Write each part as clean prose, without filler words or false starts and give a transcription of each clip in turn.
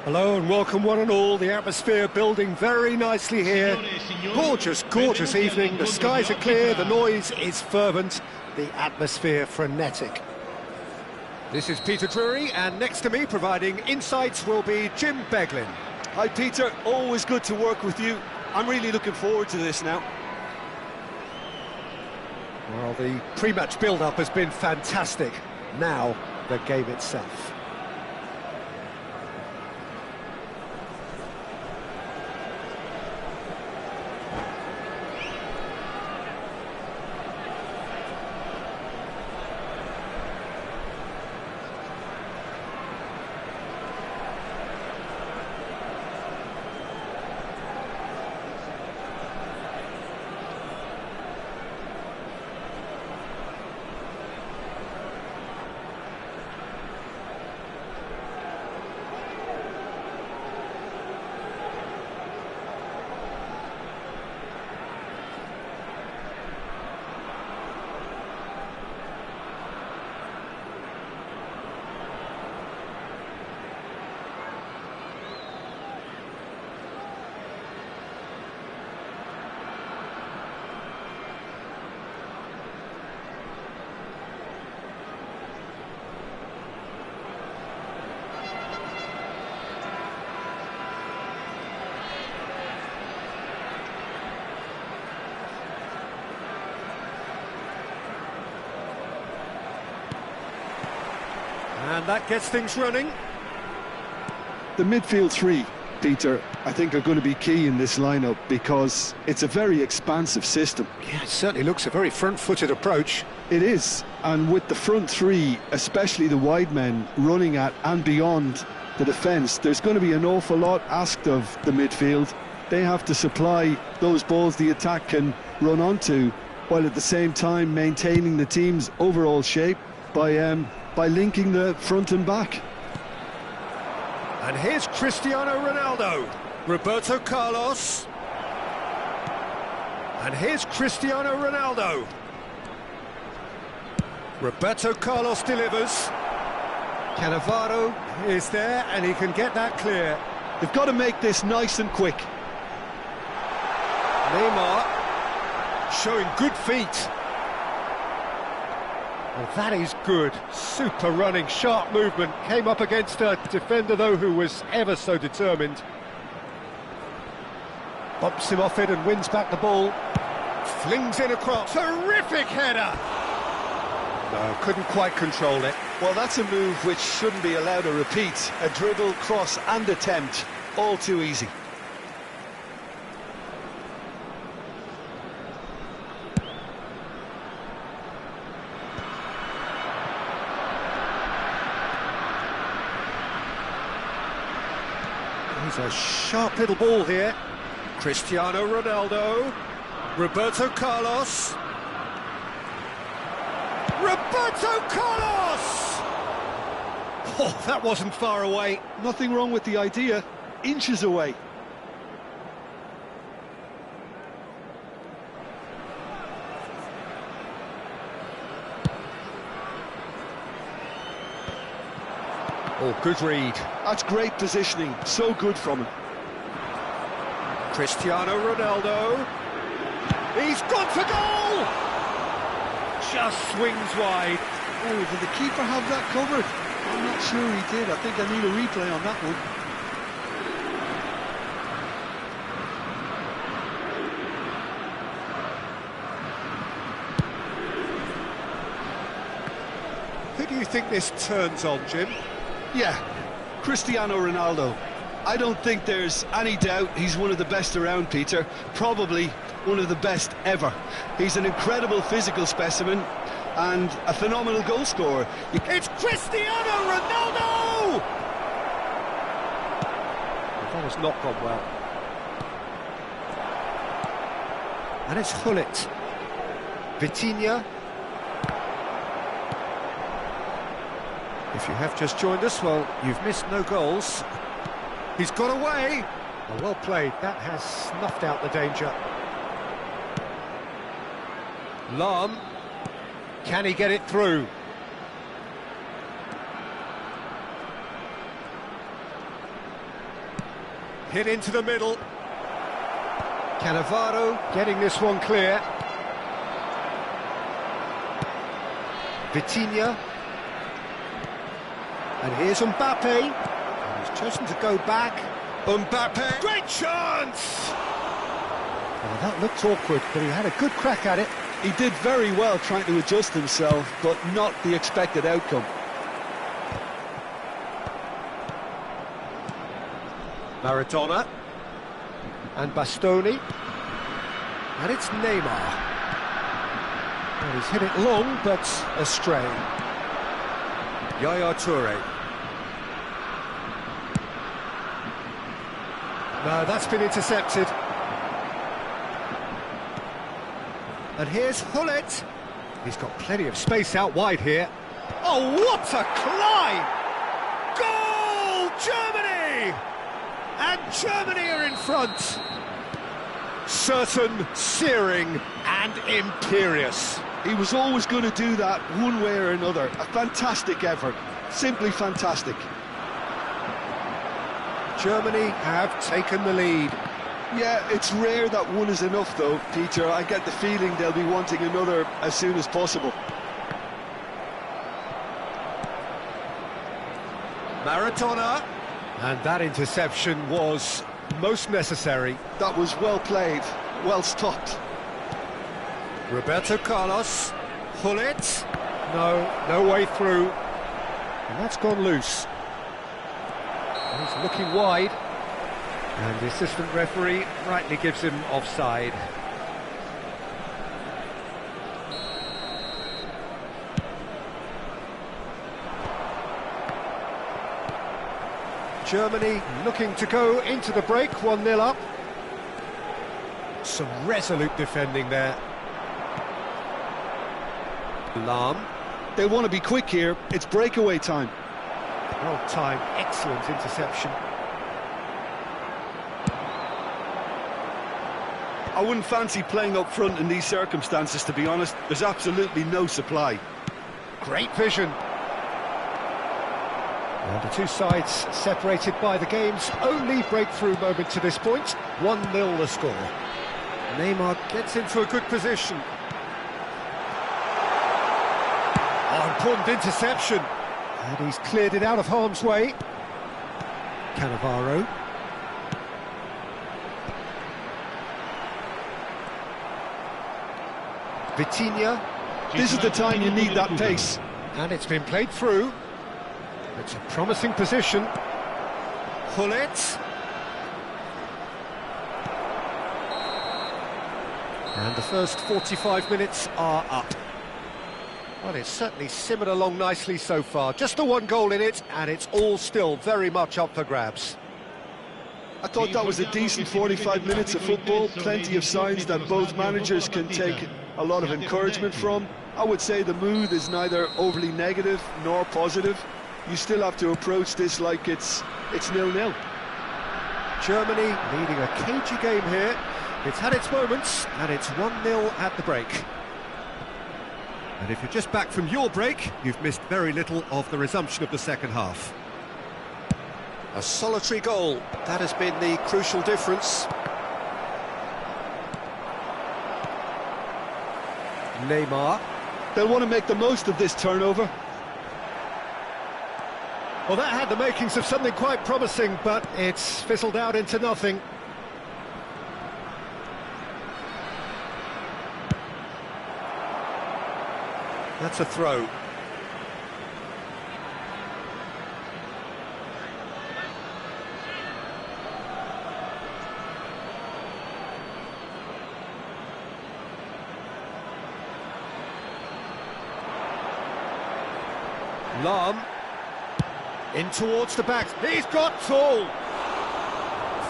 Hello and welcome one and all. The atmosphere building very nicely here. Gorgeous, gorgeous evening. The skies are clear, the noise is fervent, the atmosphere frenetic. This is Peter Drury, and next to me providing insights will be Jim Beglin. Hi Peter, always good to work with you. I'm really looking forward to this now. Well, the pre-match build-up has been fantastic. Now, the game itself. And that gets things running. The midfield three, Peter, I think are going to be key in this lineup because it's a very expansive system. Yeah, it certainly looks a very front-footed approach. It is, and with the front three, especially the wide men, running at and beyond the defence, there's going to be an awful lot asked of the midfield. They have to supply those balls the attack can run onto, while at the same time maintaining the team's overall shape by linking the front and back. And here's Cristiano Ronaldo, Roberto Carlos. And here's Cristiano Ronaldo. Roberto Carlos delivers. Cannavaro is there and he can get that clear. They've got to make this nice and quick. Neymar showing good feet. Well, that is good. Super running, sharp movement. Came up against a defender, though, who was ever so determined. Bumps him off it and wins back the ball. Flings in across. Terrific header! No, couldn't quite control it. Well, that's a move which shouldn't be allowed to repeat. A dribble, cross and attempt. All too easy. There's a sharp little ball here. Cristiano Ronaldo. Roberto Carlos. Roberto Carlos! Oh, that wasn't far away. Nothing wrong with the idea. Inches away. Oh, good read. That's great positioning. So good from him. Cristiano Ronaldo. He's gone for goal! Just swings wide. Oh, did the keeper have that covered? I'm not sure he did. I think I need a replay on that one. Who do you think this turns on, Jim? Yeah, Cristiano Ronaldo. I don't think there's any doubt he's one of the best around, Peter. Probably one of the best ever. He's an incredible physical specimen and a phenomenal goal scorer. It's Cristiano Ronaldo! That has not gone well. And it's Hullet. Vitinha. If you have just joined us, well, you've missed no goals. He's got away. Well played. That has snuffed out the danger. Lam. Can he get it through? Hit into the middle. Cannavaro getting this one clear. Vitinha. And here's Mbappe. And he's chosen to go back. Mbappe. Great chance! Well, that looked awkward, but he had a good crack at it. He did very well trying to adjust himself, but not the expected outcome. Maradona. And Bastoni. And it's Neymar. Well, he's hit it long, but astray. Yaya Toure. No, that's been intercepted. And here's Hullet. He's got plenty of space out wide here. Oh, what a climb! Goal, Germany! And Germany are in front. Certain, searing and imperious. He was always going to do that one way or another. A fantastic effort. Simply fantastic. Germany have taken the lead. Yeah, it's rare that one is enough though, Peter. I get the feeling they'll be wanting another as soon as possible. Maradona. And that interception was most necessary. That was well played, well stopped. Roberto Carlos. Hullet. No way through. And that's gone loose. He's looking wide. And the assistant referee rightly gives him offside. Germany looking to go into the break, 1-0 up. Some resolute defending there. Lam. They want to be quick here, it's breakaway time. Well timed, excellent interception. I wouldn't fancy playing up front in these circumstances, to be honest. There's absolutely no supply. Great vision. And the two sides separated by the game's only breakthrough moment to this point. 1-0 the score. Neymar gets into a good position. Oh, important interception. And he's cleared it out of harm's way. Cannavaro. Vitinha. This is the time you need that pace. And it's been played through. It's a promising position. Hullet. And the first 45 minutes are up. Well, it's certainly simmered along nicely so far. Just the one goal in it, and it's all still very much up for grabs. I thought that was a decent 45 minutes of football. Plenty of signs that both managers can take a lot of encouragement from. I would say the mood is neither overly negative nor positive. You still have to approach this like it's 0-0. Germany leading a cagey game here. It's had its moments, and it's 1-0 at the break. And if you're just back from your break, you've missed very little of the resumption of the second half. A solitary goal, that has been the crucial difference. Neymar. They'll want to make the most of this turnover. Well, that had the makings of something quite promising, but it's fizzled out into nothing. That's a throw. Lam. In towards the back. He's got tall.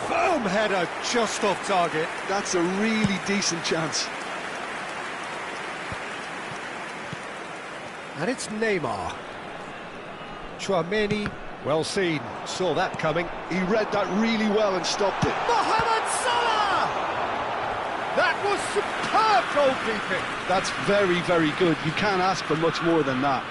Firm header just off target. That's a really decent chance. And it's Neymar. Tchouaméni, well seen, saw that coming. He read that really well and stopped it. Mohamed Salah! That was superb goalkeeping. That's very, very good. You can't ask for much more than that.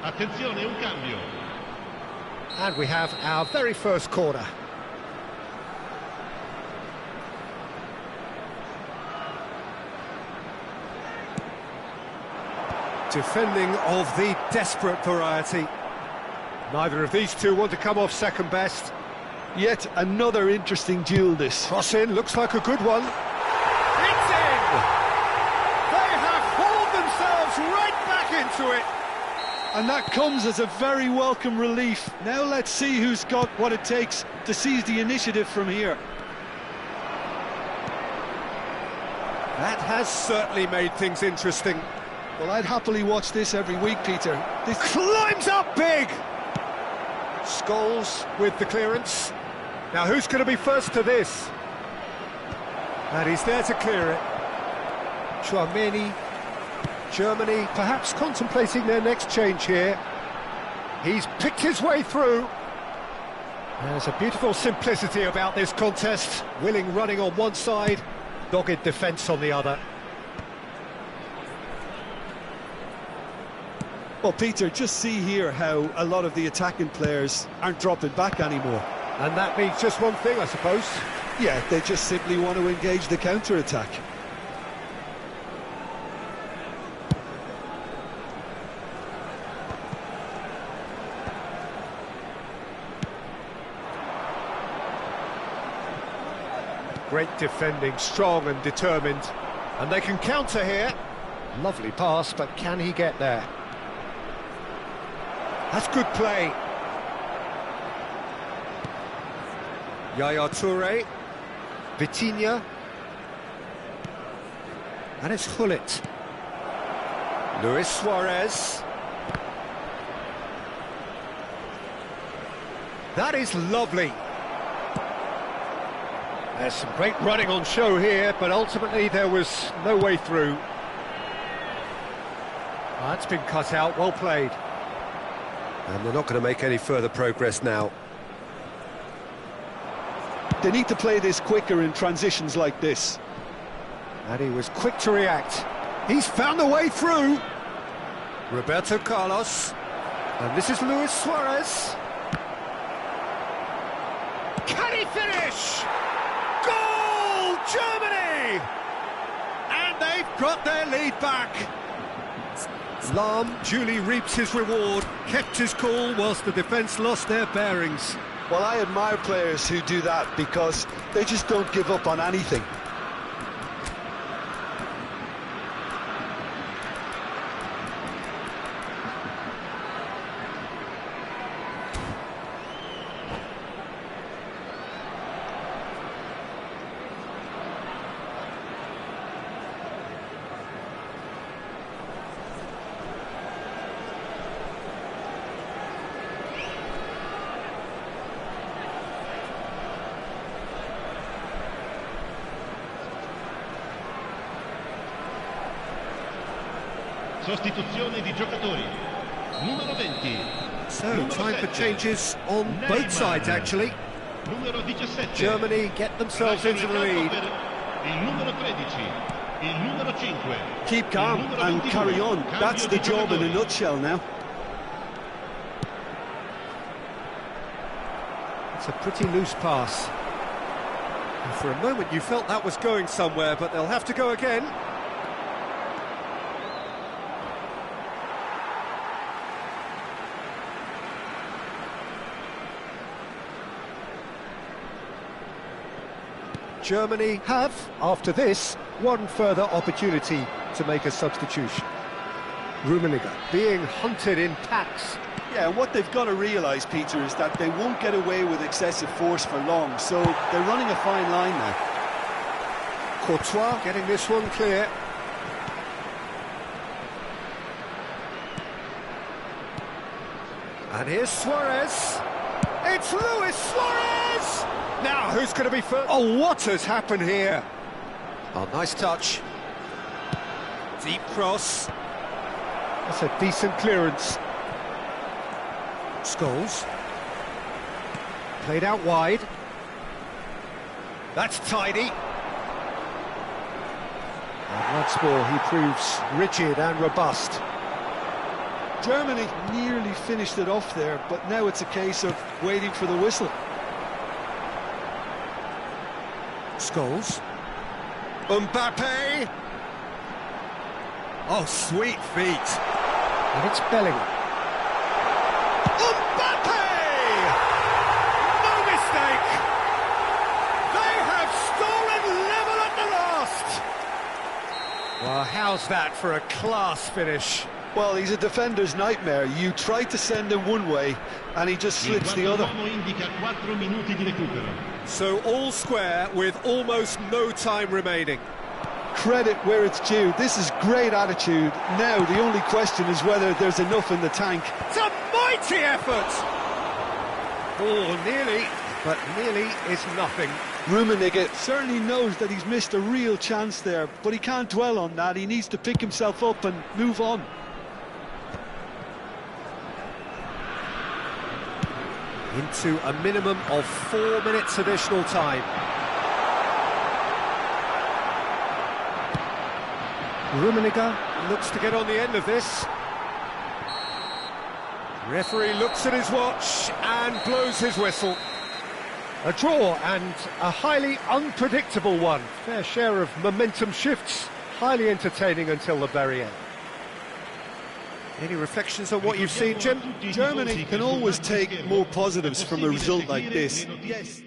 Attenzione, un cambio. And we have our very first corner. Defending of the desperate variety. Neither of these two want to come off second best. Yet another interesting duel, this. Cross in, looks like a good one. It's in! They have hauled themselves right back into it. And that comes as a very welcome relief. Now let's see who's got what it takes to seize the initiative from here. That has certainly made things interesting. Well, I'd happily watch this every week, Peter. This Climbs up big! Scholes with the clearance. Now who's going to be first to this? And he's there to clear it. Tchouaméni. Germany perhaps contemplating their next change here. He's picked his way through. There's a beautiful simplicity about this contest. Willing running on one side, dogged defence on the other. Well, Peter, just see here how a lot of the attacking players aren't dropping back anymore. And that means just one thing, I suppose. Yeah, they just simply want to engage the counter-attack. Great defending, strong and determined. And they can counter here. Lovely pass, but can he get there? That's good play. Yaya Touré. Vitinha. And it's Hullet. Luis Suarez. That is lovely. There's some great running on show here, but ultimately there was no way through. That's been cut out, well played. And they're not going to make any further progress now. They need to play this quicker in transitions like this. And he was quick to react. He's found a way through. Roberto Carlos. And this is Luis Suarez. Can he finish? Goal, Germany! And they've got their lead back. Lam duly reaps his reward, kept his cool whilst the defence lost their bearings. Well, I admire players who do that because they just don't give up on anything. Sostituzione di giocatori. Numero 20. So, time for changes on both sides, actually. Numero 17. Germany get themselves into the lead. Il numero 13. Il numero 5. Keep calm and carry on. That's the job in a nutshell now. It's a pretty loose pass. And for a moment you felt that was going somewhere, but they'll have to go again. Germany have, after this, one further opportunity to make a substitution. Rummenigge being hunted in packs. Yeah, and what they've got to realise, Peter, is that they won't get away with excessive force for long, so they're running a fine line now. Courtois getting this one clear. And here's Suarez. It's Luis Suarez! Now, who's going to be first? Oh, what has happened here? Oh, nice touch. Deep cross. That's a decent clearance. Scholes. Played out wide. That's tidy. And once more, he proves rigid and robust. Germany nearly finished it off there, but now it's a case of waiting for the whistle. Scholes. Mbappe. Oh, sweet feet. And it's Bellingham. Mbappe! No mistake! They have stolen level at the last! Well, how's that for a class finish? Well, he's a defender's nightmare. You try to send him one way, and he just slits the other. So all square with almost no time remaining. Credit where it's due. This is great attitude. Now the only question is whether there's enough in the tank. It's a mighty effort! Oh, nearly, but nearly is nothing. Rummenigge certainly knows that he's missed a real chance there, but he can't dwell on that. He needs to pick himself up and move on. Into a minimum of 4 minutes additional time. Rummenigge looks to get on the end of this. Referee looks at his watch and blows his whistle. A draw and a highly unpredictable one. Fair share of momentum shifts, highly entertaining until the very end. Any reflections on what you've seen, Jim? Germany can always take more positives from a result like this. Yes.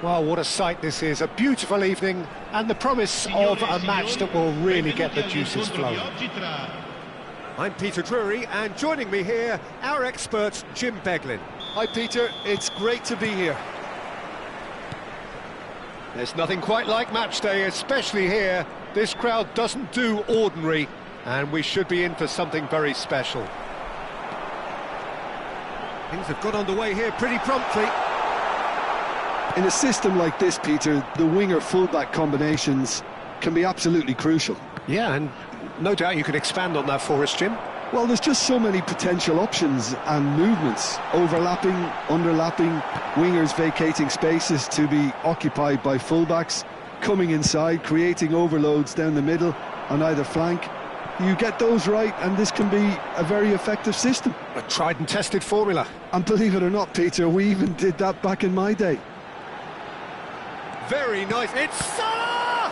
Well, what a sight this is. A beautiful evening and the promise of a match that will really get the juices flowing. I'm Peter Drury, and joining me here, our expert, Jim Beglin. Hi Peter, it's great to be here. There's nothing quite like match day, especially here. This crowd doesn't do ordinary, and we should be in for something very special. Things have got underway here pretty promptly. In a system like this, Peter, the winger-fullback combinations can be absolutely crucial. Yeah, and no doubt you could expand on that for us, Jim. Well, there's just so many potential options and movements, overlapping, underlapping, wingers vacating spaces to be occupied by fullbacks, coming inside, creating overloads down the middle on either flank. You get those right and this can be a very effective system. A tried and tested formula. And believe it or not, Peter, we even did that back in my day. Very nice, it's Salah!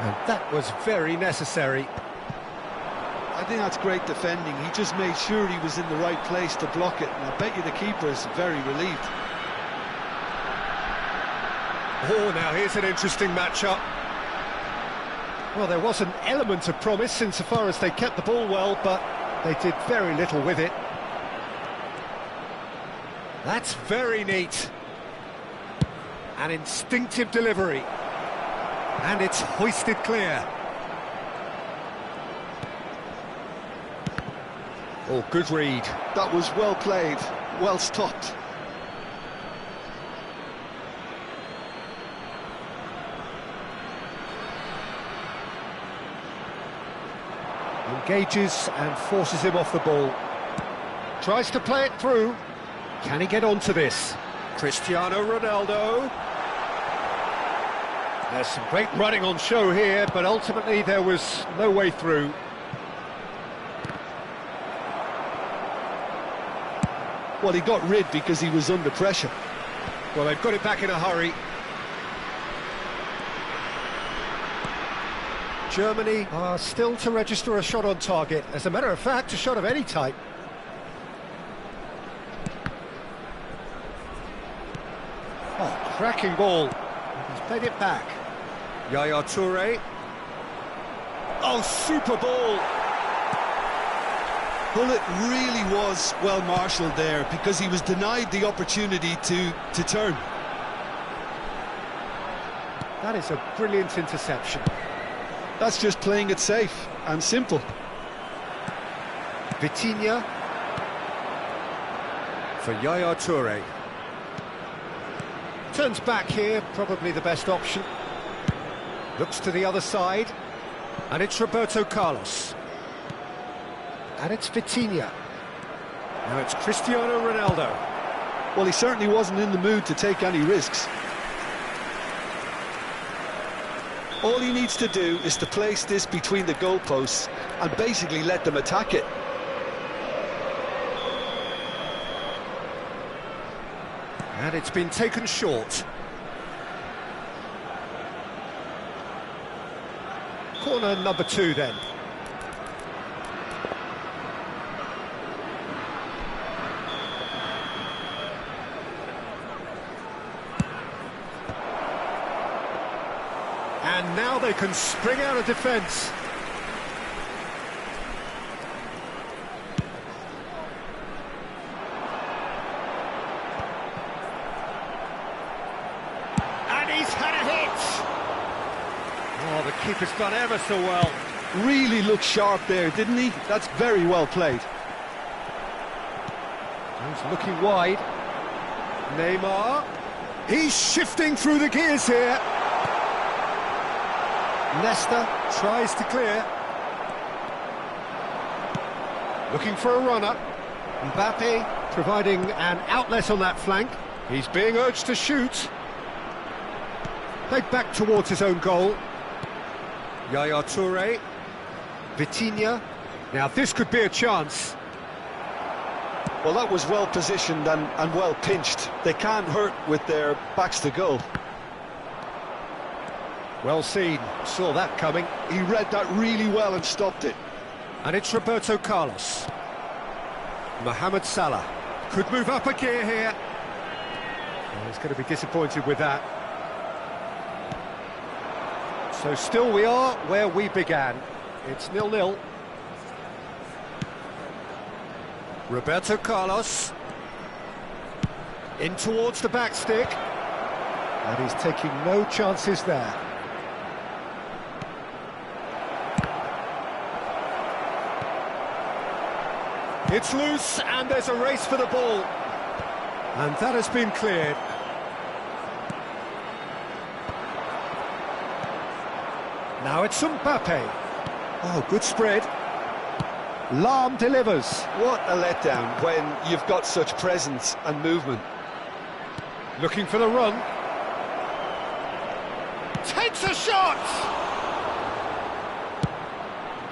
And that was very necessary. I think that's great defending. He just made sure he was in the right place to block it, and I bet you the keeper is very relieved. Oh, now here's an interesting matchup. Well, there was an element of promise insofar as they kept the ball well, but they did very little with it. That's very neat. An instinctive delivery. And it's hoisted clear. Oh, good read. That was well played, well stopped. Engages and forces him off the ball. Tries to play it through. Can he get onto this? Cristiano Ronaldo. There's some great running on show here, but ultimately there was no way through. Well, he got rid because he was under pressure. Well, they've got it back in a hurry. Germany are still to register a shot on target. As a matter of fact, a shot of any type. Oh, cracking ball. He's played it back. Yaya Toure. Oh, super ball. Well, it really was well marshalled there because he was denied the opportunity to turn. That is a brilliant interception. That's just playing it safe and simple. Vitinha for Yaya Toure. Turns back here, probably the best option. Looks to the other side, and it's Roberto Carlos. And it's Vitinha. Now it's Cristiano Ronaldo. Well, he certainly wasn't in the mood to take any risks. All he needs to do is to place this between the goalposts and basically let them attack it. And it's been taken short. Corner number 2 then. And now they can spring out of defence. And he's had a hit! Oh, the keeper's done ever so well. Really looked sharp there, didn't he? That's very well played. He's looking wide. Neymar. He's shifting through the gears here. Nesta tries to clear. Looking for a runner. Mbappe providing an outlet on that flank. He's being urged to shoot. Played back towards his own goal. Yaya Toure. Vitinha. Now this could be a chance. Well, that was well positioned and well pinched. They can't hurt with their backs to goal. Well seen, saw that coming. He read that really well and stopped it. And it's Roberto Carlos. Mohamed Salah could move up a gear here. Well, he's going to be disappointed with that. So still we are where we began. It's 0-0. Roberto Carlos. In towards the back stick. And he's taking no chances there. It's loose, and there's a race for the ball. And that has been cleared. Now it's Mbappe. Oh, good spread. Lahm delivers. What a letdown when you've got such presence and movement. Looking for the run. Takes a shot!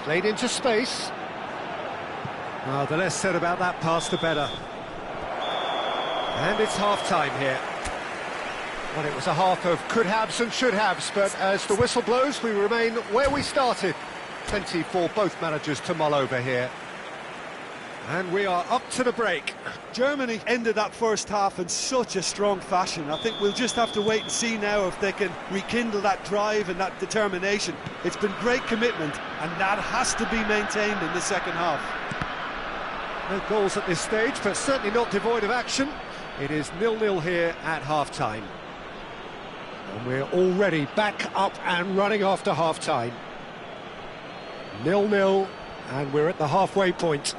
Played into space. Well, the less said about that pass, the better. And it's half-time here. Well, it was a half of could-haves and should-haves, but as the whistle blows, we remain where we started. Plenty for both managers to mull over here. And we are up to the break. Germany ended that first half in such a strong fashion. I think we'll just have to wait and see now if they can rekindle that drive and that determination. It's been great commitment, and that has to be maintained in the second half. No goals at this stage, but certainly not devoid of action. It is 0-0 here at half-time. And we're already back up and running after half-time. 0-0, and we're at the halfway point.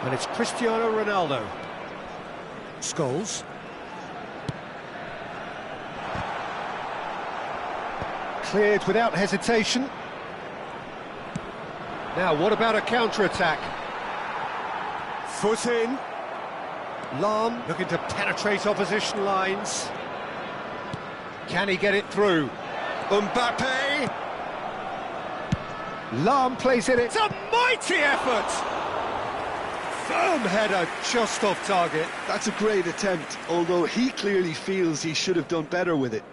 And it's Cristiano Ronaldo. Scholes. Cleared without hesitation. Now, what about a counter-attack? Foot in. Lahm looking to penetrate opposition lines. Can he get it through? Mbappe! Lahm plays it. It's a mighty effort! Firm header, just off target. That's a great attempt, although he clearly feels he should have done better with it.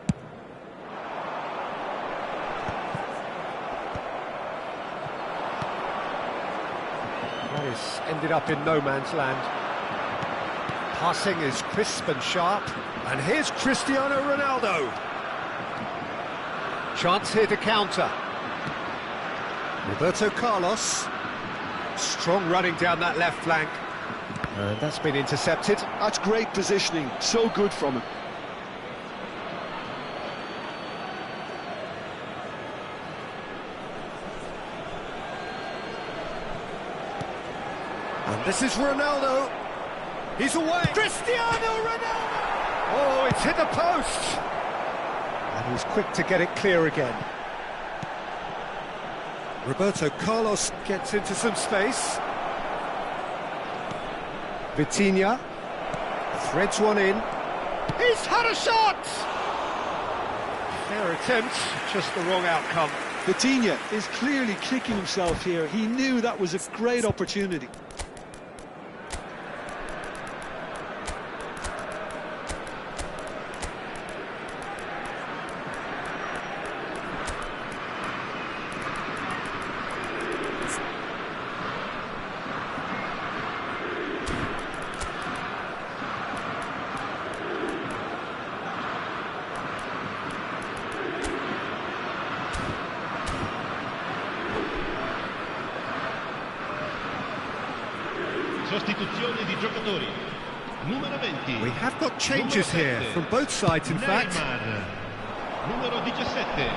That is ended up in no man's land. Passing is crisp and sharp. And here's Cristiano Ronaldo. Chance here to counter. Roberto Carlos. Strong running down that left flank. And that's been intercepted. That's great positioning, so good from him. And this is Ronaldo. He's away. Cristiano Ronaldo! Oh, it's hit the post. And he's quick to get it clear again. Roberto Carlos gets into some space. Vitinha threads one in. He's had a shot! Fair attempt, just the wrong outcome. Vitinha is clearly kicking himself here. He knew that was a great opportunity. Sostituzione di giocatori. Numero 20. We have got changes here from both sides, in fact. Numero 17.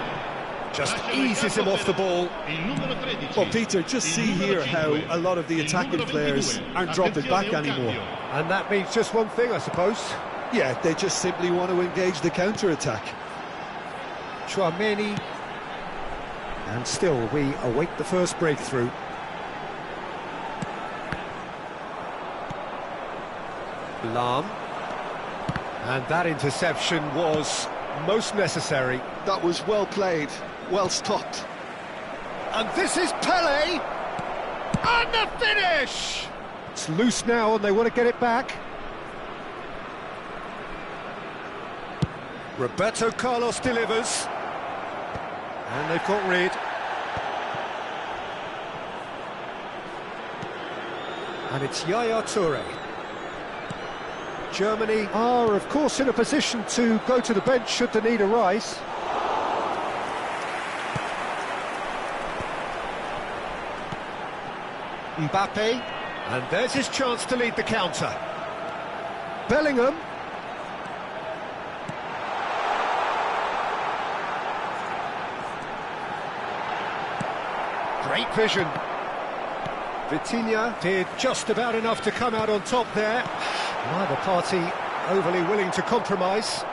Just eases him off the ball. Well, Peter, just see here how a lot of the attacking players aren't dropping back anymore. And that means just one thing, I suppose. Yeah, they just simply want to engage the counter-attack. Chouameni. And still, we await the first breakthrough. Lahm. And that interception was most necessary. That was well played, well stopped. And this is Pele! And the finish! It's loose now and they want to get it back. Roberto Carlos delivers. And they've got rid. And it's Yaya Toure. Germany are, of course, in a position to go to the bench should the need arise. Mbappe, and there's his chance to lead the counter. Bellingham. Great vision. Vitinha did just about enough to come out on top there. Neither party overly willing to compromise.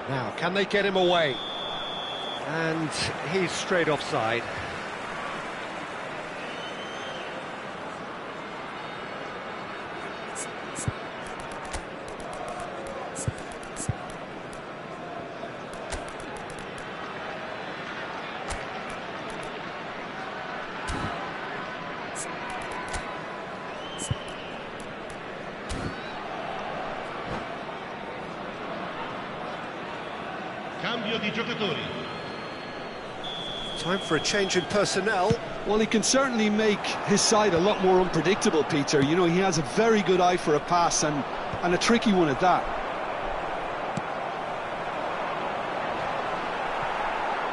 Now, can they get him away? And he's straight offside. Cambio di giocatori. Time for a change in personnel. Well, he can certainly make his side a lot more unpredictable, Peter. You know, he has a very good eye for a pass and a tricky one at that.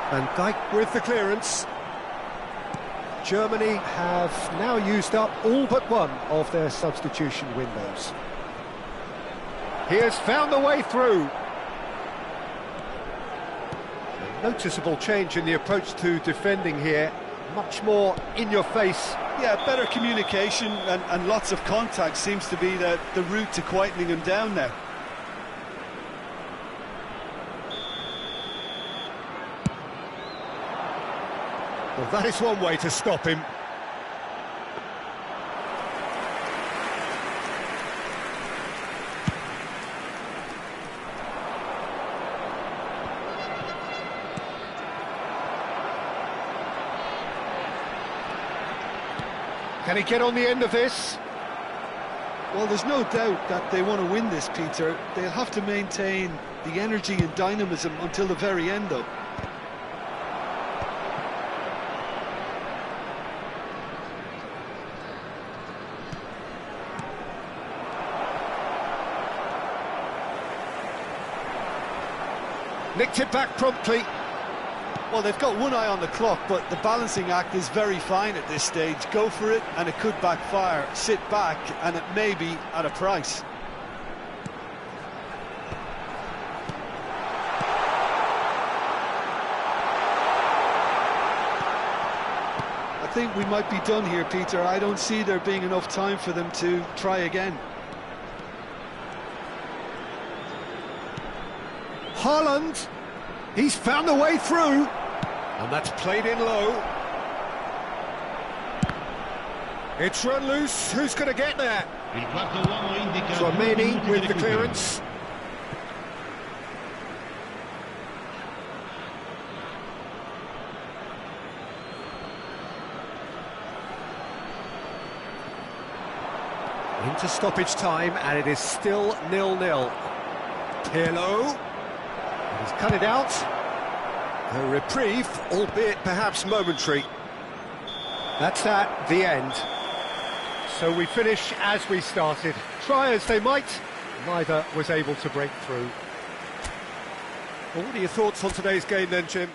Van Dijk with the clearance. Germany have now used up all but one of their substitution windows. He has found the way through. A noticeable change in the approach to defending here. Much more in your face. Yeah, better communication and lots of contact seems to be the route to quietening him down now. Well, that is one way to stop him. Can he get on the end of this? Well, there's no doubt that they want to win this, Peter. They'll have to maintain the energy and dynamism until the very end, though. Nicked it back promptly. Well, they've got one eye on the clock, but the balancing act is very fine at this stage. Go for it, and it could backfire. Sit back, and it may be at a price. I think we might be done here, Peter. I don't see there being enough time for them to try again. Haaland, he's found the way through, and that's played in low. It's run loose, who's going to get there? Il quarto uomo indica Tchouaméni with the clearance. Into stoppage time, and it is still 0-0. Pirlo. He's cut it out. A reprieve, albeit perhaps momentary. That's that, the end. So we finish as we started. Try as they might, neither was able to break through. Well, what are your thoughts on today's game then, Jim?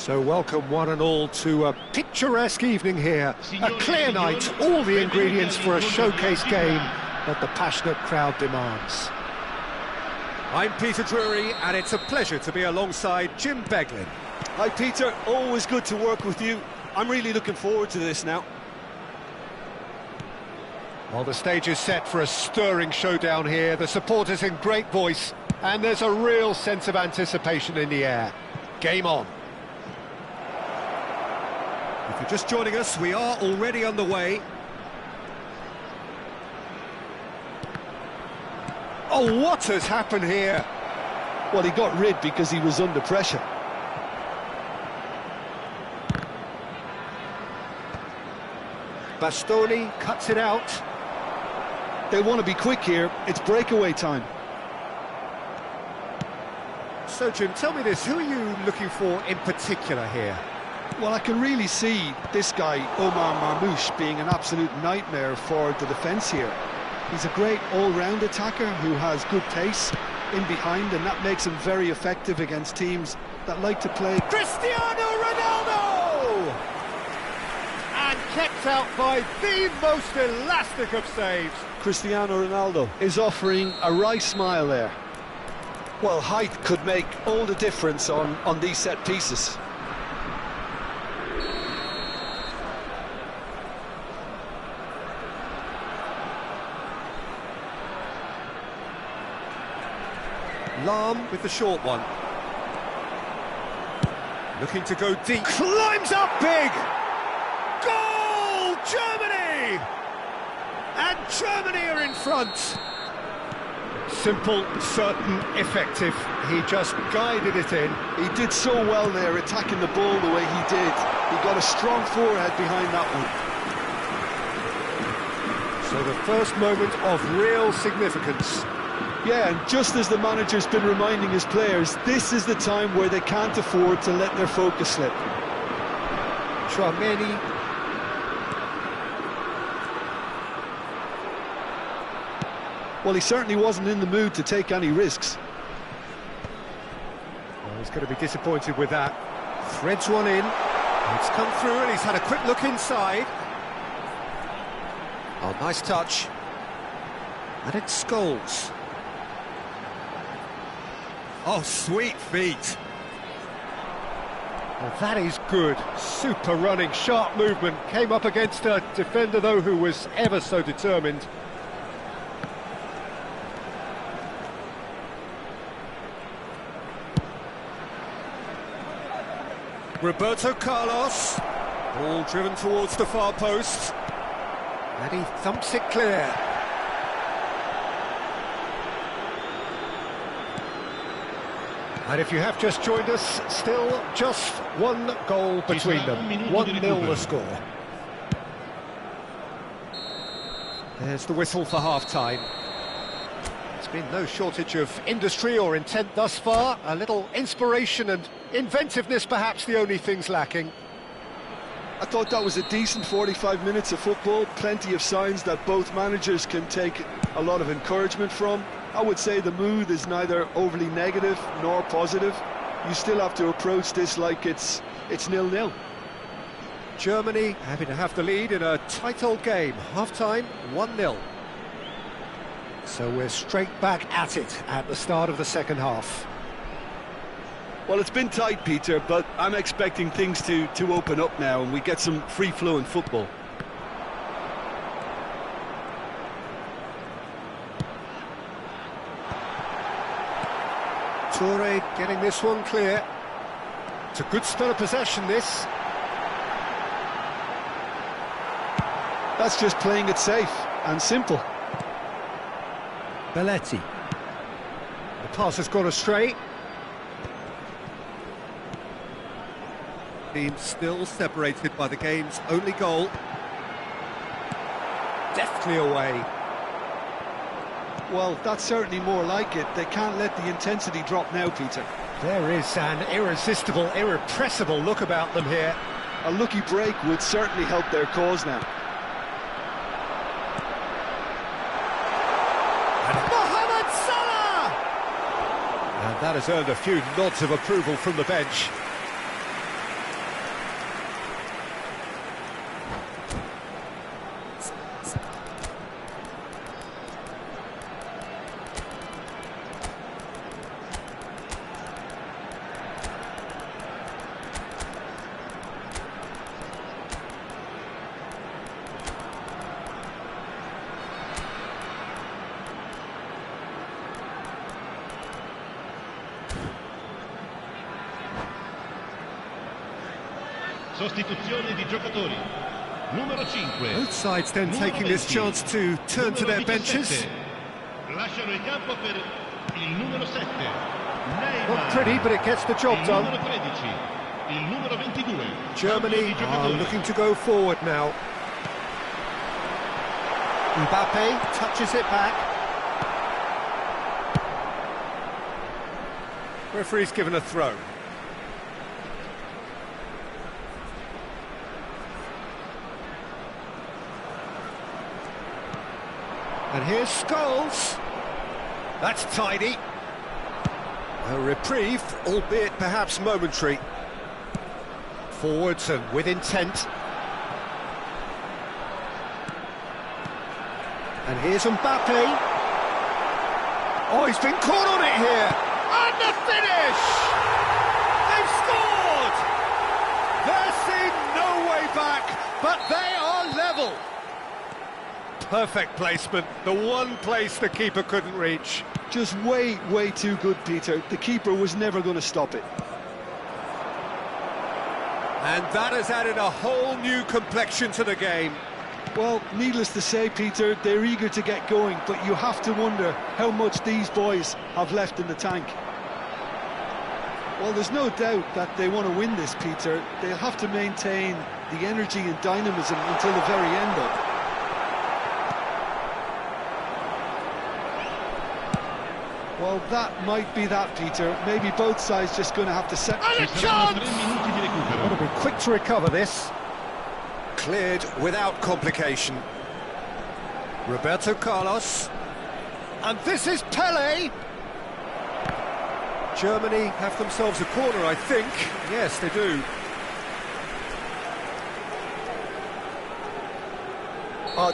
So welcome one and all to a picturesque evening here. A clear night, all the ingredients for a showcase game that the passionate crowd demands. I'm Peter Drury, and it's a pleasure to be alongside Jim Beglin. Hi Peter, always good to work with you. I'm really looking forward to this now. Well, the stage is set for a stirring showdown here. The supporters in great voice, and there's a real sense of anticipation in the air. Game on. If you're just joining us, we are already underway. Oh, what has happened here? Well, he got rid because he was under pressure. Bastoni cuts it out. They want to be quick here. It's breakaway time. So, Jim, tell me this. Who are you looking for in particular here? Well, I can really see this guy, Omar Marmoush, being an absolute nightmare for the defence here. He's a great all-round attacker who has good pace in behind, and that makes him very effective against teams that like to play. Cristiano Ronaldo! And kept out by the most elastic of saves. Cristiano Ronaldo is offering a wry smile there. Well, height could make all the difference on these set pieces. Lahm with the short one. Looking to go deep. Climbs up big! Goal! Germany! And Germany are in front. Simple, certain, effective. He just guided it in. He did so well there, attacking the ball the way he did. He got a strong forehead behind that one. So the first moment of real significance. Yeah, and just as the manager's been reminding his players, this is the time where they can't afford to let their focus slip. Tchouameni. Well, he certainly wasn't in the mood to take any risks. Well, he's going to be disappointed with that. Threads one in. It's come through and he's had a quick look inside. Oh, nice touch. And it's Scholes. Oh, sweet feet. Well, that is good. Super running, sharp movement. Came up against a defender, though, who was ever so determined. Roberto Carlos. Ball driven towards the far post. And he thumps it clear. And if you have just joined us, still just one goal between them. 1-0 the score. There's the whistle for half-time. There's been no shortage of industry or intent thus far. A little inspiration and inventiveness, perhaps the only things lacking. I thought that was a decent 45 minutes of football. Plenty of signs that both managers can take a lot of encouragement from. I would say the mood is neither overly negative nor positive. You still have to approach this like it's 0-0. Germany having to have the lead in a tight old game. Half-time, 1-0. So we're straight back at it at the start of the second half. Well, it's been tight, Peter, but I'm expecting things to open up now and we get some free-flowing football. Toure getting this one clear. It's a good spell of possession, this. That's just playing it safe and simple. Belletti. The pass has gone astray. Team still separated by the game's only goal. Deftly away. Well, that's certainly more like it. They can't let the intensity drop now, Peter. There is an irresistible, irrepressible look about them here. A lucky break would certainly help their cause now. And Mohamed Salah! And that has earned a few nods of approval from the bench. Sostituzione di giocatori. Numero 5. Both sides then taking this chance to turn to their benches. Lasciano il campo per il numero 7. Not pretty, but it gets the job done. Numero 13. Il numero 22. Germany are looking to go forward now. Mbappe touches it back. Referee's given a throw. And here's Scholes. That's tidy. A reprieve, albeit perhaps momentary. Forwards and with intent. And here's Mbappe. Oh, he's been caught on it here. And the finish! They've scored! They're seen no way back, but they are level. Perfect placement, the one place the keeper couldn't reach. Just way too good, Peter. The keeper was never going to stop it. And that has added a whole new complexion to the game. Well, needless to say, Peter, they're eager to get going, but you have to wonder how much these boys have left in the tank. Well, there's no doubt that they want to win this, Peter. They'll have to maintain the energy and dynamism until the very end, though. Well, that might be that, Peter. Maybe both sides just going to have to set... And a chance! Got to be quick to recover this. Cleared without complication. Roberto Carlos. And this is Pele. Germany have themselves a corner, I think. Yes, they do.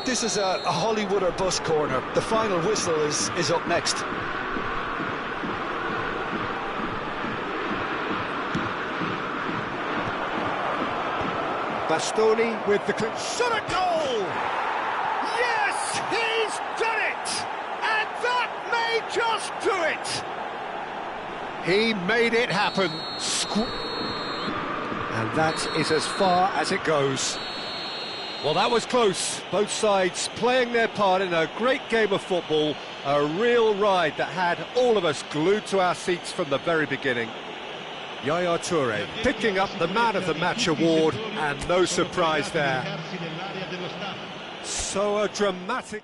This is a Hollywood or bust corner. The final whistle is up next. Bastoni with the shot at goal! Yes, he's done it! And that may just do it! He made it happen. And that is as far as it goes. Well, that was close. Both sides playing their part in a great game of football. A real ride that had all of us glued to our seats from the very beginning. Yaya Toure picking up the Man of the Match award, and no surprise there. So a dramatic...